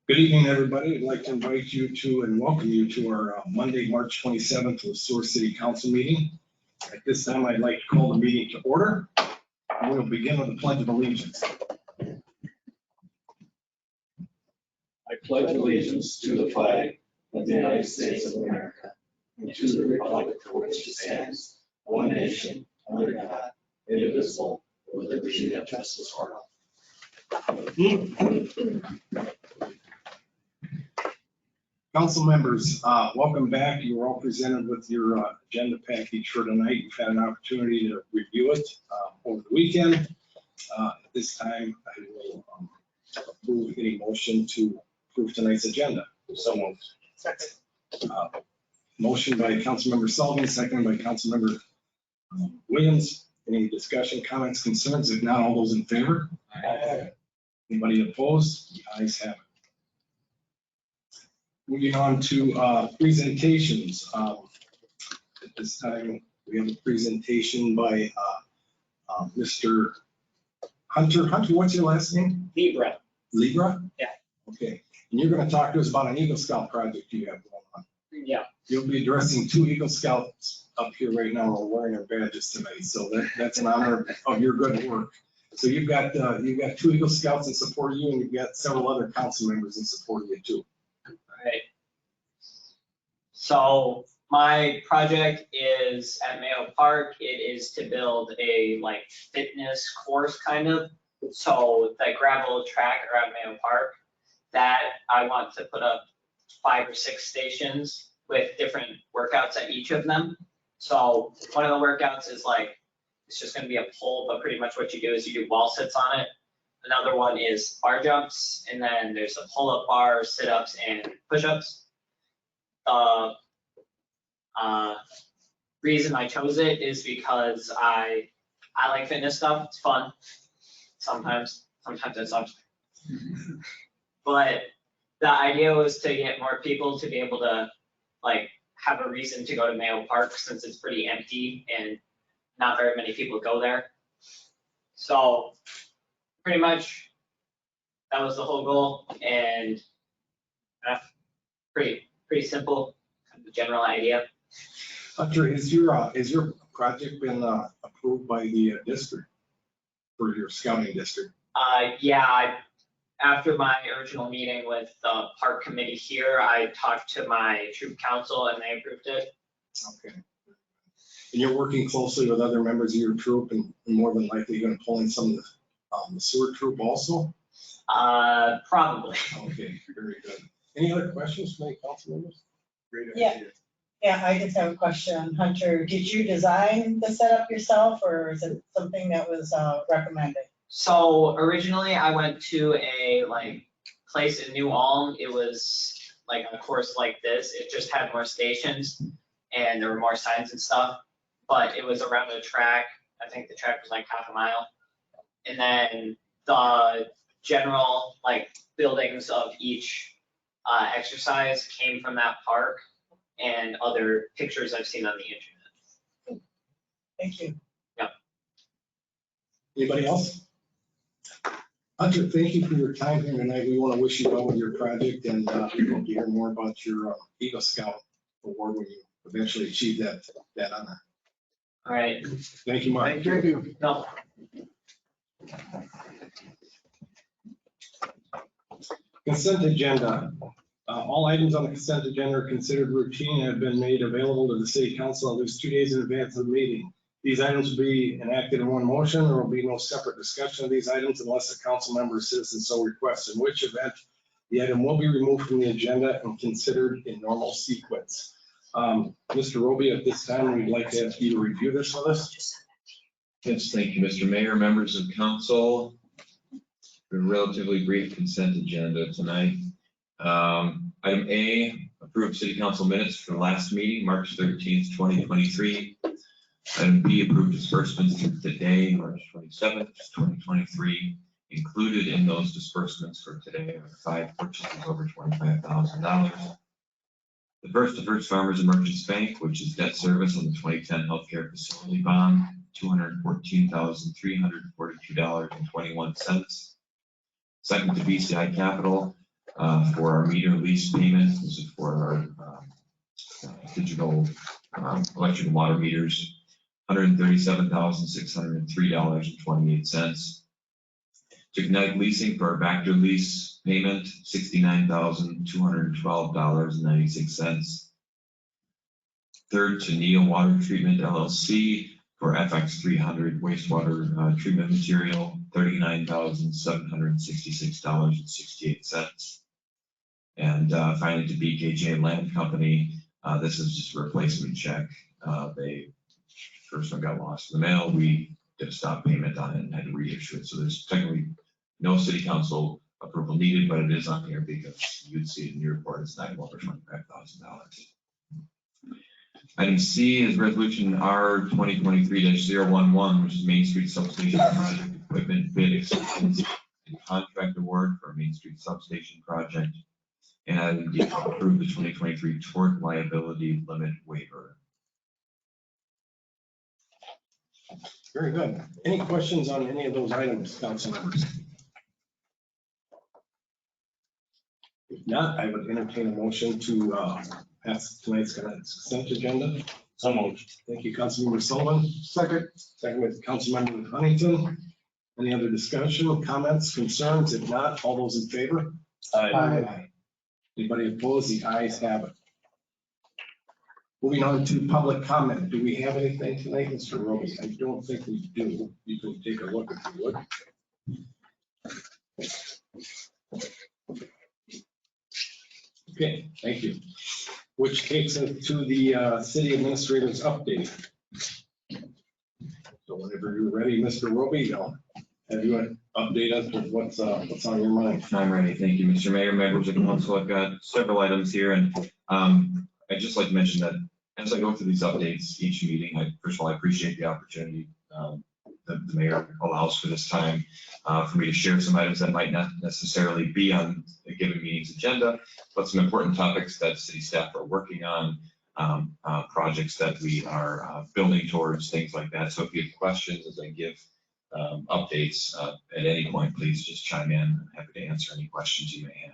Good evening, everybody. I'd like to invite you to and welcome you to our Monday, March 27th with Sueur City Council meeting. At this time, I'd like to call the meeting to order. We'll begin with the Pledge of Allegiance. I pledge allegiance to the flag of the United States of America and to the republic for which it stands, one nation, under God, indivisible, with liberty and justice for all. Council members, welcome back. You were all presented with your agenda package for tonight. You've had an opportunity to review it over the weekend. At this time, I will approve any motion to approve tonight's agenda. So moved. Second. Motion by Councilmember Sullivan, second by Councilmember Williams. Any discussion, comments, concerns? If not, all those in favor? Aye. Anybody opposed? The ayes have it. Moving on to presentations. At this time, we have a presentation by Mr. Hunter. Hunter, what's your last name? Libra. Libra? Yeah. Okay. And you're going to talk to us about an Eagle Scout project you have going on. Yeah. You'll be addressing 2 Eagle Scouts up here right now who are wearing their badges tonight. So that's an honor of your good work. So you've got 2 Eagle Scouts in support of you, and you've got several other council members in support of you too. Right. So my project is at Mayo Park. It is to build a fitness course kind of. So the gravel track around Mayo Park, that I want to put up 5 or 6 stations with different workouts at each of them. So one of the workouts is it's just gonna be a pole, but pretty much what you do is you do wall sits on it. Another one is bar jumps, and then there's a pull-up bar, sit-ups, and push-ups. Reason I chose it is because I like fitness stuff. It's fun. Sometimes it sucks. But the idea was to get more people to be able to have a reason to go to Mayo Park, since it's pretty empty and not very many people go there. So pretty much that was the whole goal, and pretty simple, kind of the general idea. Hunter, is your project been approved by the district for your scouting district? Yeah, after my original meeting with the park committee here, I talked to my troop council and they approved it. Okay. And you're working closely with other members of your troop, and more than likely you're going to pull in some of the Sueur troop also? Probably. Okay, very good. Any other questions from any council members? Great idea. Yeah, I just have a question. Hunter, did you design the setup yourself, or is it something that was recommended? So originally I went to a place in New Ulm. It was a course like this. It just had more stations and there were more signs and stuff, but it was around a track. I think the track was half a mile. And then the general buildings of each exercise came from that park, and other pictures I've seen on the internet. Thank you. Yeah. Anybody else? Hunter, thank you for your time here tonight. We want to wish you well with your project, and we hope to hear more about your Eagle Scout award when you eventually achieve that honor. All right. Thank you, Mark. Thank you. No. Consent agenda. All items on the consent agenda are considered routine and have been made available to the city council at least 2 days in advance of the meeting. These items will be enacted in one motion. There will be no separate discussion of these items unless a council member or citizen so requests, in which event the item will be removed from the agenda and considered in normal sequence. Mr. Roby, at this time, we'd like to ask you to review this with us. Yes, thank you, Mr. Mayor, members of council. A relatively brief consent agenda tonight. Item A, approved city council minutes for the last meeting, March 13th, 2023. Item B, approved disbursements for today, March 27th, 2023. Included in those disbursements for today are 5 purchases over $25,000. The first to First Farmers and Merchants Bank, which is debt service on the 2010 healthcare facility bond, $214,342.21. Second to BCI Capital, for our meter lease payment. This is for our digital electric and water meters, $137,603.28. To Kinetic Leasing for our Vector lease payment, $69,212.96. Third, to Neil Water Treatment LLC for FX300 wastewater treatment material, $39,766.68. And finally, to BKJ Land Company, this is just a replacement check. They first one got lost in the mail. We did a stop payment on it and had to reissue it. So there's technically no city council approval needed, but it is on here because you'd see it in your report. It's $925,000. Item C is resolution R 2023-011, which is Main Street Substation Project Equipment Bid Acceptance and Contract Award for Main Street Substation Project. And item D, approve the 2023 tort liability limit waiver. Very good. Any questions on any of those items, council members? If not, I would entertain a motion to pass tonight's consent agenda. So moved. Thank you, Councilmember Sullivan. Second. Second with Councilmember Huntington. Any other discussion, comments, concerns? If not, all those in favor? Aye. Anybody opposed? The ayes have it. Moving on to public comment. Do we have anything tonight, Mr. Roby? I don't think we do. You can take a look if you would. Okay, thank you. Which takes us to the city administrator's update. So whenever you're ready, Mr. Roby, I'll have you update us with what's on your mind. I'm ready. Thank you, Mr. Mayor, members of council. I've got several items here, and I'd just like to mention that as I go through these updates each meeting, first of all, I appreciate the opportunity that the mayor allows for this time for me to share some items that might not necessarily be on a given meeting's agenda, but some important topics that city staff are working on, projects that we are building towards, things like that. So if you have questions as I give updates at any point, please just chime in. I'm happy to answer any questions you may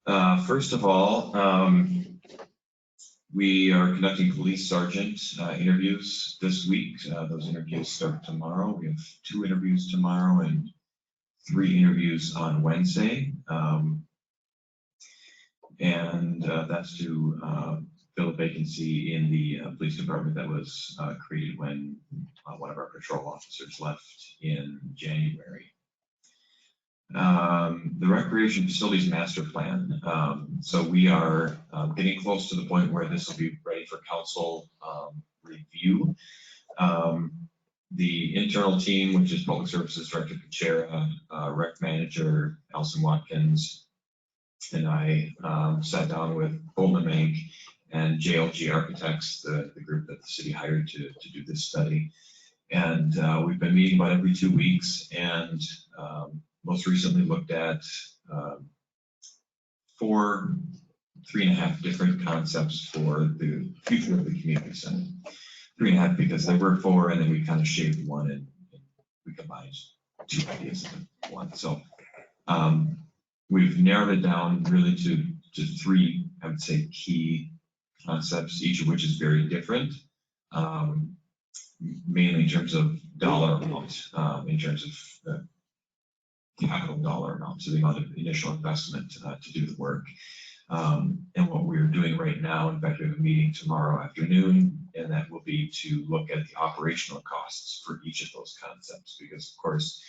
have. First of all, we are conducting police sergeant interviews this week. Those interviews start tomorrow. We have 2 interviews tomorrow and 3 interviews on Wednesday. And that's to fill a vacancy in the police department that was created when one of our patrol officers left in January. The recreation facilities master plan. So we are getting close to the point where this will be ready for council review. The internal team, which is Public Services Director Kuchera, Rec Manager Allison Watkins, and I sat down with Goldman Bank and JLG Architects, the group that the city hired to do this study. And we've been meeting about every 2 weeks, and most recently looked at 3.5 different concepts for the future of the community center. 3.5 because there were 4, and then we kind of shaved 1 and we combined 2 ideas into 1. So we've narrowed it down really to 3, I would say, key concepts, each of which is very different, mainly in terms of dollar amount, in terms of capital dollar amount, so the amount of initial investment to do the work. And what we're doing right now, in fact, we have a meeting tomorrow afternoon, and that will be to look at the operational costs for each of those concepts, because of course,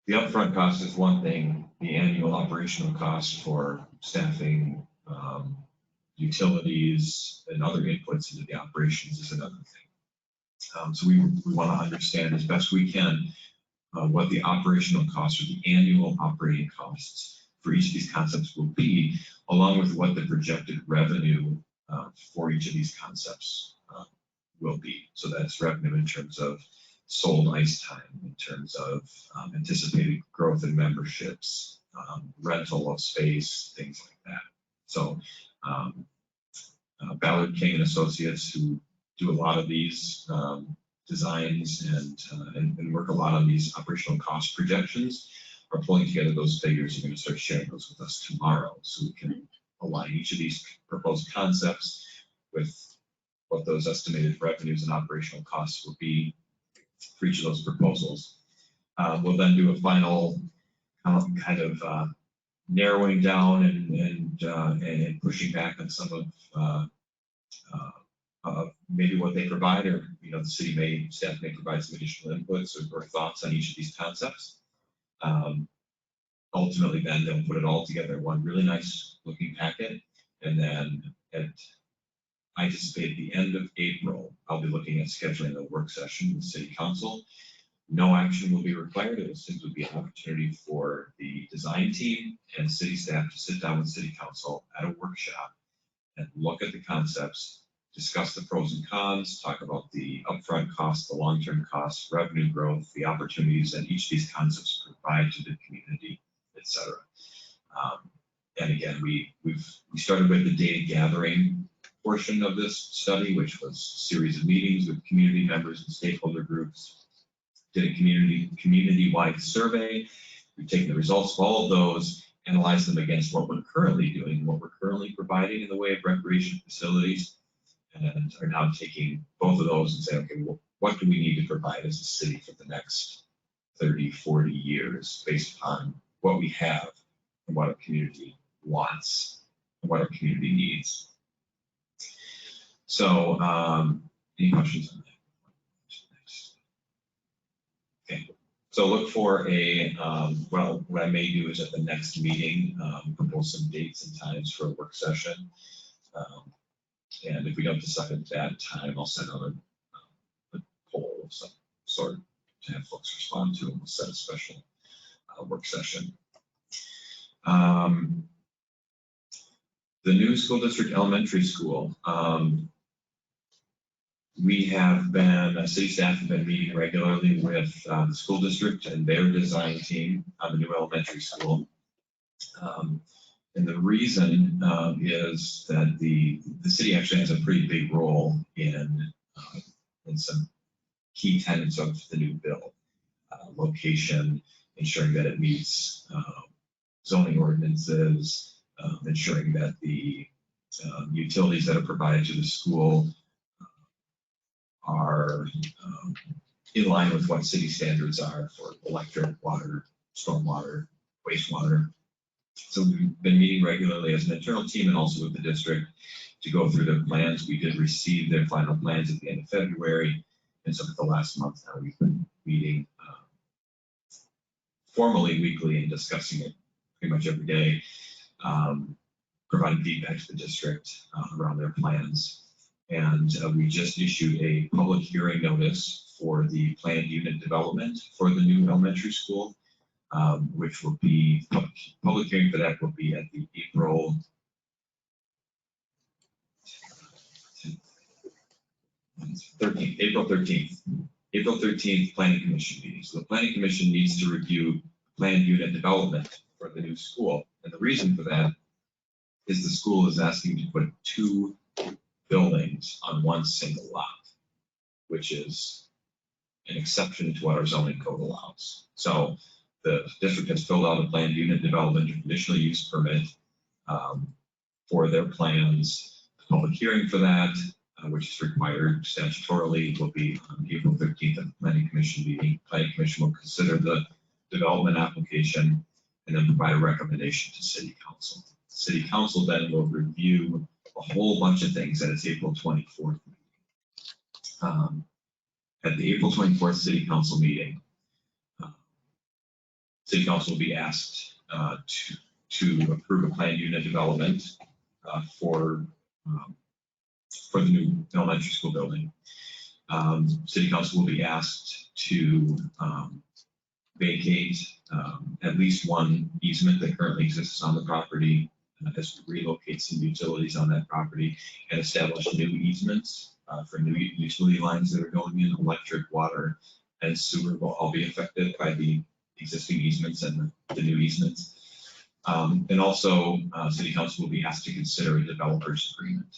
the upfront cost is one thing, the annual operational cost for staffing, utilities, and other inputs into the operations is another thing. So we want to understand as best we can what the operational costs or the annual operating costs for each of these concepts will be, along with what the projected revenue for each of these concepts will be. So that's revenue in terms of sold ice time, in terms of anticipated growth in memberships, rental of space, things like that. So Ballard King and Associates, who do a lot of these designs and work a lot on these operational cost projections, are pulling together those figures. You're going to start sharing those with us tomorrow, so we can align each of these proposed concepts with what those estimated revenues and operational costs will be for each of those proposals. We'll then do a final kind of narrowing down and pushing back on some of maybe what they provide, or the staff may provide some additional inputs or thoughts on each of these concepts. Ultimately, then they'll put it all together in one really nice looking packet, and then I anticipate at the end of April, I'll be looking at scheduling a work session with City Council. No action will be required. It will simply be an opportunity for the design team and city staff to sit down with City Council at a workshop and look at the concepts, discuss the pros and cons, talk about the upfront costs, the long-term costs, revenue growth, the opportunities that each of these concepts provide to the community, et cetera. And again, we started with the data gathering portion of this study, which was a series of meetings with community members and stakeholder groups. Did a community-wide survey. We've taken the results of all of those, analyzed them against what we're currently doing, what we're currently providing in the way of recreation facilities, and are now taking both of those and saying, okay, well, what do we need to provide as a city for the next 30, 40 years based upon what we have and what our community wants and what our community needs. So, any questions on that? Okay, so look for what I may do is at the next meeting, propose some dates and times for a work session. And if we don't decide at that time, I'll send out a poll of some sort to have folks respond to, and we'll set a special work session. The new school district elementary school. We have been, city staff have been meeting regularly with the school district and their design team on the new elementary school. And the reason is that the city actually has a pretty big role in some key tenets of the new bill. Location, ensuring that it meets zoning ordinances, ensuring that the utilities that are provided to the school are in line with what city standards are for electric, water, stormwater, wastewater. So we've been meeting regularly as an internal team and also with the district to go through their plans. We did receive their final plans at the end of February. And so for the last month now, we've been meeting formally weekly and discussing it pretty much every day, providing feedback to the district around their plans. And we just issued a public hearing notice for the planned unit development for the new elementary school, which will be, public hearing for that will be at the April 13th Planning Commission meeting. So the Planning Commission needs to review planned unit development for the new school. And the reason for that is the school is asking to put 2 buildings on one single lot, which is an exception to what our zoning code allows. So the district has filled out a planned unit development and conditional use permit for their plans. The public hearing for that, which is required statutorily, will be on April 13th at the Planning Commission meeting. Planning Commission will consider the development application and then provide a recommendation to City Council. City Council then will review a whole bunch of things at its April 24th meeting. At the April 24th City Council meeting, City Council will be asked to approve a planned unit development for the new elementary school building. City Council will be asked to vacate at least one easement that currently exists on the property as we relocate some utilities on that property and establish new easements for new utility lines that are going in. Electric, water, and sewer will all be affected by the existing easements and the new easements. And also, City Council will be asked to consider a developer's agreement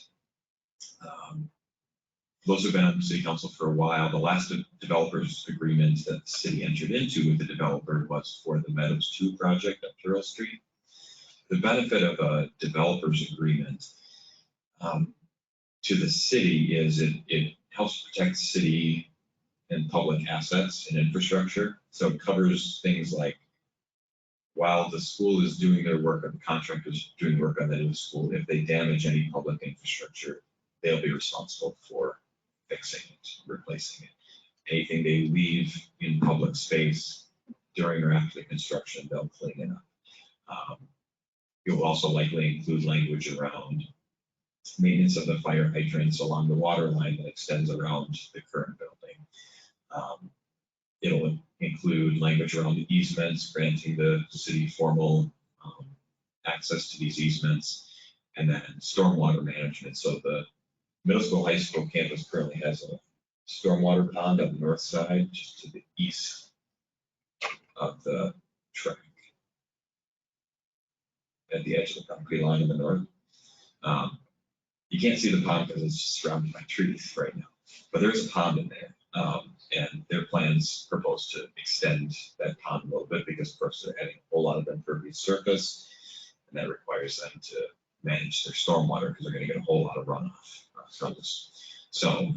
those have been on city council for a while. The last developers agreement that the city entered into with the developer was for the Meadows 2 project up Turtle Street. The benefit of a developer's agreement to the city is it helps protect city and public assets and infrastructure. So it covers things like, while the school is doing their work, or the contractor's doing work on the new school, if they damage any public infrastructure, they'll be responsible for fixing it, replacing it. Anything they leave in public space during or after the construction, they'll clean it up. It will also likely include language around maintenance of the fire hydrants along the water line that extends around the current building. It'll include language around the easements, granting the city formal access to these easements, and then stormwater management. So the middle school, high school campus currently has a stormwater pond on the north side, just to the east of the track, at the edge of the property line in the north. You can't see the pond because it's just surrounded by trees right now, but there's a pond in there. And their plans propose to extend that pond a little bit because, of course, they're adding a whole lot of impervious surface, and that requires them to manage their stormwater because they're going to get a whole lot of runoff from this. So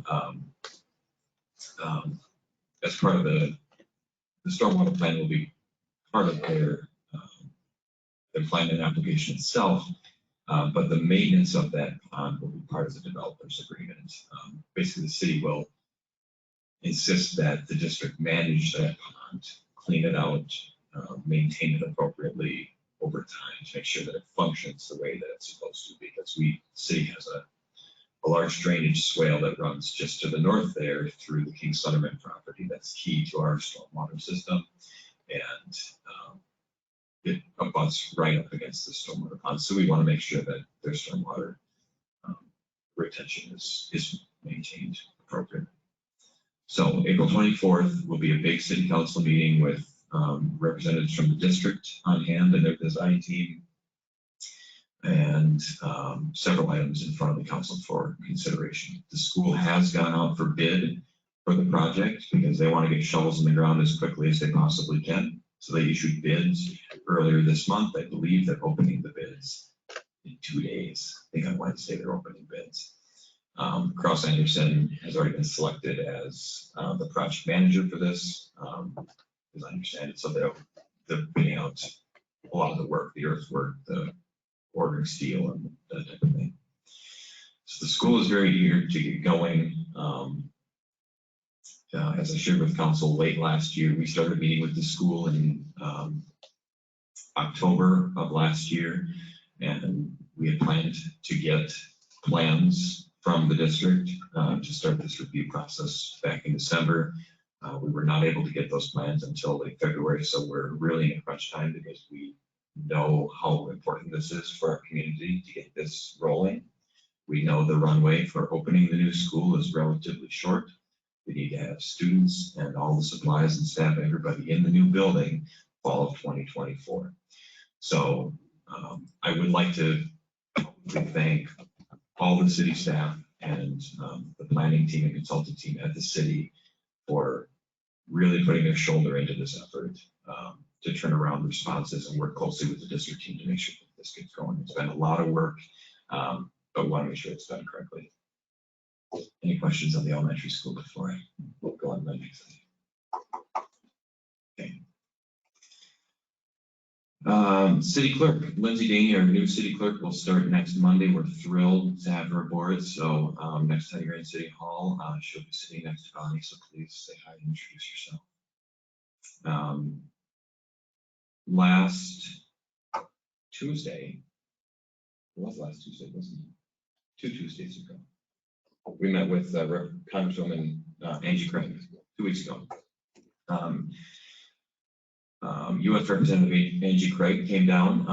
as part of the stormwater plan will be part of their plan and application itself, but the maintenance of that pond will be part of the developer's agreement. Basically, the city will insist that the district manage that pond, clean it out, maintain it appropriately over time to make sure that it functions the way that it's supposed to, because the city has a large drainage swale that runs just to the north there through the King Sunderman property. That's key to our stormwater system, and it abuts right up against the stormwater pond. So we want to make sure that their stormwater retention is maintained appropriately. So April 24th will be a big city council meeting with representatives from the district on hand and their design team, and several items in front of the council for consideration. The school has gone out for bid for the project because they want to get shovels in the ground as quickly as they possibly can. So they issued bids earlier this month. I believe they're opening the bids in 2 days. I think on Wednesday they're opening bids. Cross Anderson has already been selected as the project manager for this, as I understand it. So they're bidding out a lot of the work, the earthwork, the ordering steel, and that type of thing. So the school is very eager to get going. As I shared with council late last year, we started meeting with the school in October of last year, and we had planned to get plans from the district to start this review process back in December. We were not able to get those plans until late February, so we're really in crunch time because we know how important this is for our community to get this rolling. We know the runway for opening the new school is relatively short. We need to have students and all the supplies and staff, everybody in the new building, fall of 2024. So I would like to thank all the city staff and the planning team and consulting team at the city for really putting their shoulder into this effort to turn around responses and work closely with the district team to make sure that this gets going. It's been a lot of work, but we want to make sure it's done correctly. Any questions on the elementary school before I go on the next thing? Okay. City clerk, Lindsay Daney, our new city clerk, will start next Monday. We're thrilled to have her aboard. So next time you're in City Hall, she'll be sitting next to Bonnie, so please say hi and introduce yourself. Last Tuesday, it was last Tuesday, wasn't it? 2 Tuesdays ago. We met with Congresswoman Angie Craig 2 weeks ago. U.S. Representative Angie Craig came down.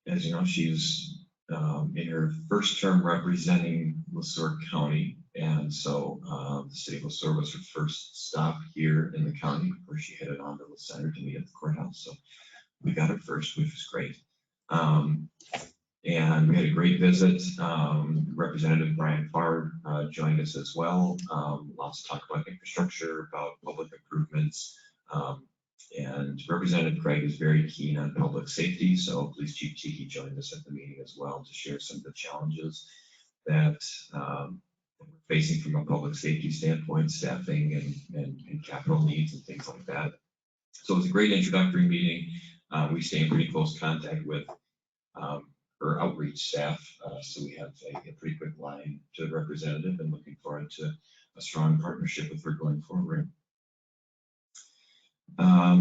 As you know, she's in her first term representing Sueur County, and so the city of Sueur was her first stop here in the county before she headed on to the center to meet at the courthouse. So we got her first, which was great. And we had a great visit. Representative Brian Farr joined us as well. Lots to talk about infrastructure, about public improvements. And Representative Craig is very keen on public safety, so Police Chief Cheeky joined us at the meeting as well to share some of the challenges that we're facing from a public safety standpoint, staffing and capital needs and things like that. So it was a great introductory meeting. We stay in pretty close contact with her outreach staff, so we have a pretty quick line to the representative, and looking forward to a strong partnership with her going forward.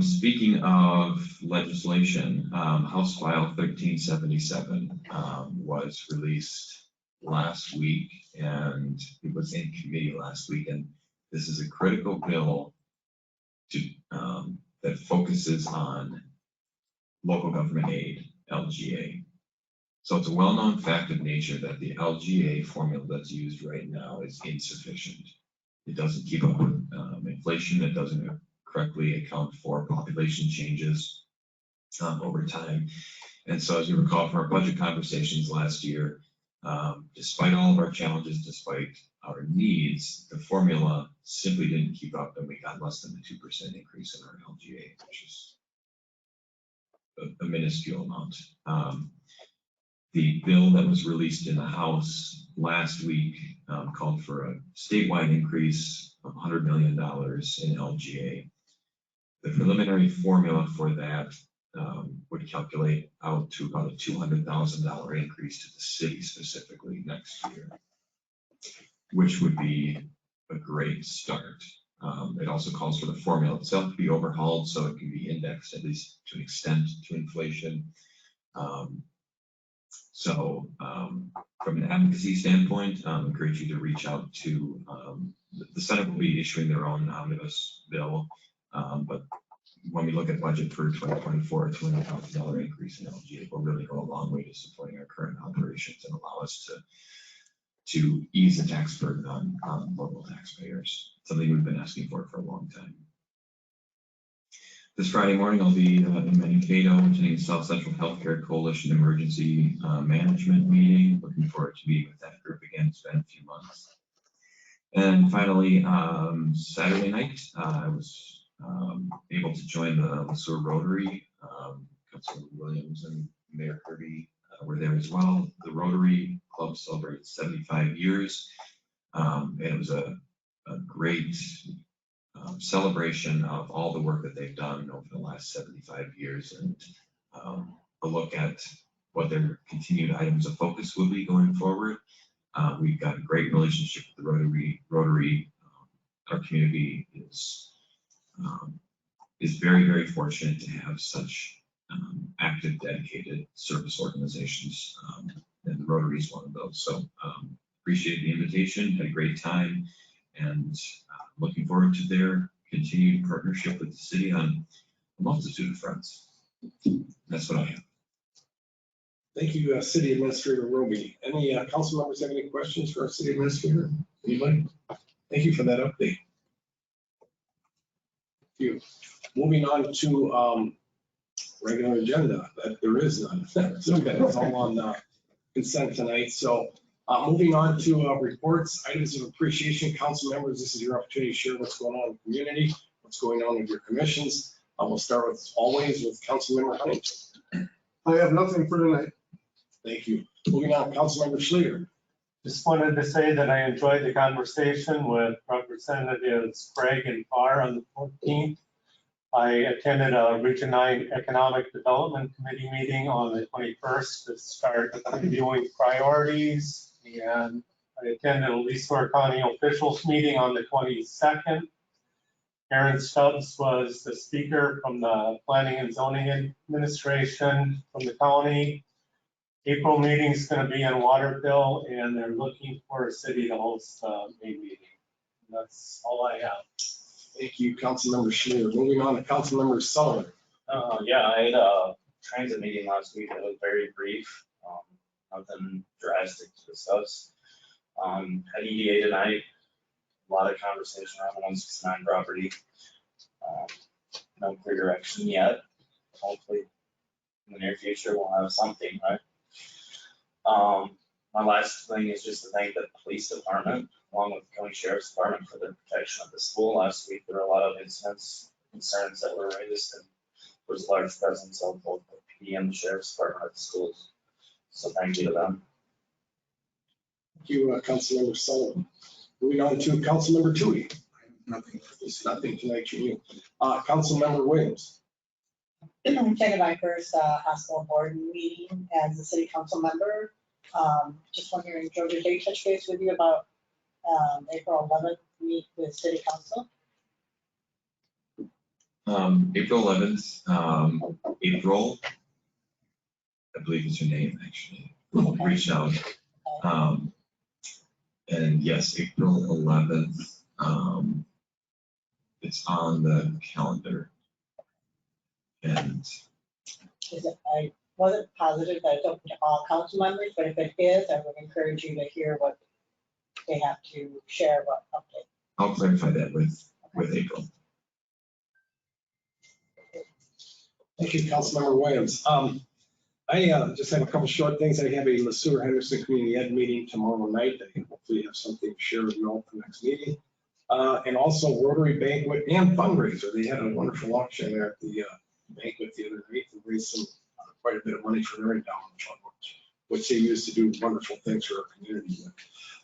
Speaking of legislation, House File 1377 was released last week, and it was in committee last week, and this is a critical bill to that focuses on local government aid, LGA. So it's a well-known fact of nature that the LGA formula that's used right now is insufficient. It doesn't keep up with inflation. It doesn't correctly account for population changes over time. And so as you recall from our budget conversations last year, despite all of our challenges, despite our needs, the formula simply didn't keep up, and we got less than a 2% increase in our LGA, which is a minuscule amount. The bill that was released in the House last week called for a statewide increase of $100 million in LGA. The preliminary formula for that would calculate out to about a $200,000 increase to the city specifically next year, which would be a great start. It also calls for the formula itself to be overhauled so it can be indexed, at least to an extent, to inflation. So from an advocacy standpoint, I encourage you to reach out to, the Senate will be issuing their own omnibus bill, but when we look at budget for 2024, a $200,000 increase in LGA will really go a long way to supporting our current operations and allow us to ease the tax burden on local taxpayers, something we've been asking for a long time. This Friday morning, I'll be in Mankato attending South Central Healthcare Coalition Emergency Management meeting. Looking forward to meeting with that group again. It's been a few months. And finally, Saturday night, I was able to join the Sueur Rotary. Councilor Williams and Mayor Kirby were there as well. The Rotary Club celebrates 75 years. And it was a great celebration of all the work that they've done over the last 75 years, and a look at what their continued items of focus will be going forward. We've got a great relationship with the Rotary. Our community is very, very fortunate to have such active, dedicated service organizations, and the Rotary is one of those. So appreciate the invitation, had a great time, and looking forward to their continued partnership with the city on a multitude of fronts. That's what I have. Thank you, City Administrator Roby. Any council members have any questions for our City Administrator? Anybody? Thank you for that update. Thank you. Moving on to regular agenda, that there is none. So it's all on consent tonight. So moving on to reports, items of appreciation. Council members, this is your opportunity to share what's going on in the community, what's going on with your commissions. We'll start with Councilmember Huntington. I have nothing for tonight. Thank you. Moving on, Councilmember Schleter. Just wanted to say that I enjoyed the conversation with Representatives Craig and Farr on the 14th. I attended a Region 9 Economic Development Committee meeting on the 21st to start reviewing priorities, and I attended a Sueur County officials meeting on the 22nd. Aaron Stubbs was the speaker from the Planning and Zoning Administration from the county. April meeting is going to be in Waterville, and they're looking for a city to host the May meeting. And that's all I have. Thank you, Councilmember Schleter. Moving on to Councilmember Sullivan. Yeah, I had a transit meeting last week that was very brief. Nothing drastic to discuss. Had EDA tonight. A lot of conversation around the 169 property. No clear direction yet. Hopefully in the near future we'll have something, right? My last thing is just to thank the police department, along with the county sheriff's department, for the protection of the school. Last week, there were a lot of incidents, concerns that were raised, and there was a large presence of both the PD and the sheriff's department at the schools. So thank you to them. Thank you, Councilmember Sullivan. Moving on to Councilmember Tui. Nothing tonight, you. Councilmember Williams. Attended my first hospital board meeting as a city council member. Just wondering, Georgia, did they touch base with you about April 11th meet with city council? April 11th, April, I believe is her name, actually, reached out. And yes, April 11th, it's on the calendar. And Is it, I wasn't positive that it's open to all council members, but if it is, I would encourage you to hear what they have to share, what update. I'll clarify that with April. Thank you, Councilmember Williams. I just have a couple short things. I have a Sueur Henderson Community Ed meeting tomorrow night. I can hopefully have something to share with you all for the next meeting. And also Rotary Banquet and fundraiser. They had a wonderful auction there at the banquet the other night and raised some quite a bit of money for their endowment fund, which they use to do wonderful things for our community.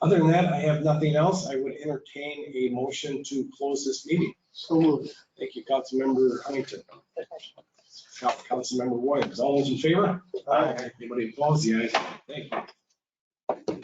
Other than that, I have nothing else. I would entertain a motion to close this meeting. So moved. Thank you, Councilmember Huntington. Councilmember Williams. All those in favor? Aye. Anybody opposed? The ayes have it. Thank you.